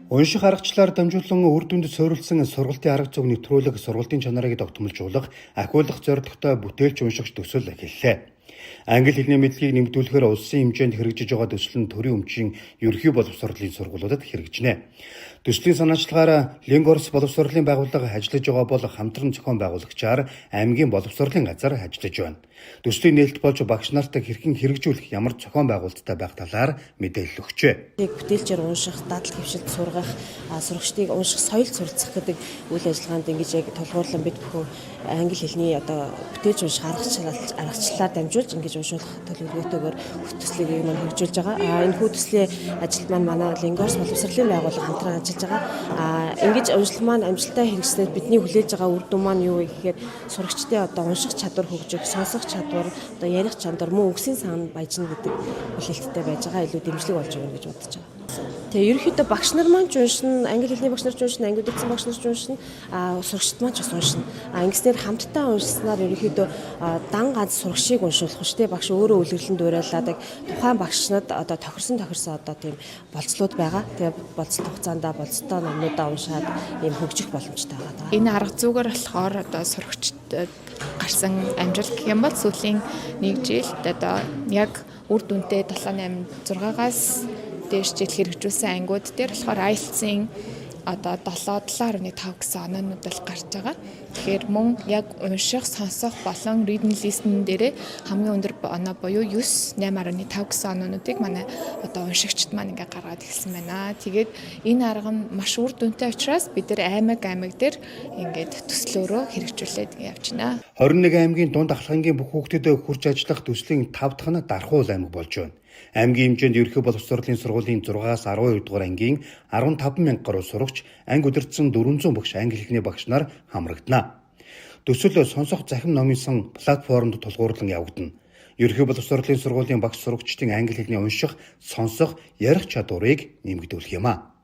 Унших аргачлалаар дамжуулан үр дүнд суурилсан сургалтын арга зүйг нэвтрүүлэг сургалтын чанарыг тогтмолжуулах, ахиулах зорилготой бүтээлч уншигч төсөл эхэллээ. Англи хэлний мэдлэгийг нэмэгдүүлэхээр улсын хэмжээнд хэрэгжиж байгаа төсөл нь төрийн өмчийн ерөнхий боловсролын сургуулиудад хэрэгжинэ. Төслийн санаачлагаар Лингорс боловсролын байгууллага ажиллаж байгаа бол хамтран зохион байгуулагчаар аймгийн боловсролын газар ажиллаж байна. Төслийн нээлт болж багш нарт хэрхэн хэрэгжүүлэх ямар зохион байгуулалттай байх талаар мэдээлэл өгчээ. Бүтээлчээр унших, дадал хөвшилд сургах, сурагчдыг унших соёл суралцах гэдэг үйл ажиллагаанд ингэж яг тулгуурлан бид бүхэн англи хэлний бүтээлч унших аргачлалаар дамжуулж ингэж уншуулах төлөвлөгөөтэйгээр төслийг маань хэрэгжүүлж байгаа. Энэ хүү төслийн ажил маань манай Лингорс боловсролын байгууллага хамтран ажиллаж байгаа. Ингэж уншлал маань амжилттай хэрэгжснээр бидний хүлээж байгаа үр дүн маань юу вэ гэхээр сурагчдын унших чадвар хөгжих, сонсох чадвар, ярих чадвар, мөн үгсийн сан баяжна гэдэг хүлээлттэй байж байгаа. Илүү дэмжлэг болж байгаа гэж бодож байгаа. Тэгээ ерөнхийдөө багш нар маань ч уншина, англи хэлний багш нар ч уншина, англи хэлний багш нар ч уншина, сурагчид маань ч бас уншина. Ингэснээр хамтдаа уншсанаар ерөнхийдөө дан ганц сурагчийг уншуулах биш те багш өөрөө үлгэрлэн дуурайлаад тухайн багшнад тохирсон тийм болцлууд байгаа. Тэгээ болцлог хугацаанд болцтой номнуудаа уншаад ийм хөгжих боломжтой байгаа. Энэ арга зүйгээр болохоор сурагчид гарсан амжилт гэх юм бол сүүлийн 1 жилд яг үр дүнтэй 7-8-6-аас дээш жил хэрэгжүүлсэн ангиуд дээр болохоор IELTS-ийн 7.5 гэсэн оноонууд л гарч байгаа. Тэгэхээр мөн яг унших, сонсох болон reading listening дээрээ хамгийн өндөр оноо буюу 9.8.5 гэсэн оноонуудыг манай уншигчд маань ингээ гаргаад ирсэн байна. Тэгээд энэ арга нь маш үр дүнтэй учраас бид нар аймаг дээр ингээд төслөөрөө хэрэгжүүлээд явж байна. 21 аймгийн дунд ахлагын бүх хүүхдэд хурж ажиллах төслийн 5 дахь нь Дархуул аймаг болж байна. Аймгийн хэмжээнд ерөнхий боловсролын сургуулийн 6-аас 12 дугаар ангийн 15,000 гаруй сурагч, анги удирдсан 400 багш англи хэлний багш нар хамрагдана. Төсөл сонсох захим номын сан платформд тулгуурлан явагдана. Ерөнхий боловсролын сургуулийн багш сурагчдын англи хэлний унших, сонсох, ярих чадварыг нэмэгдүүлэх юм а.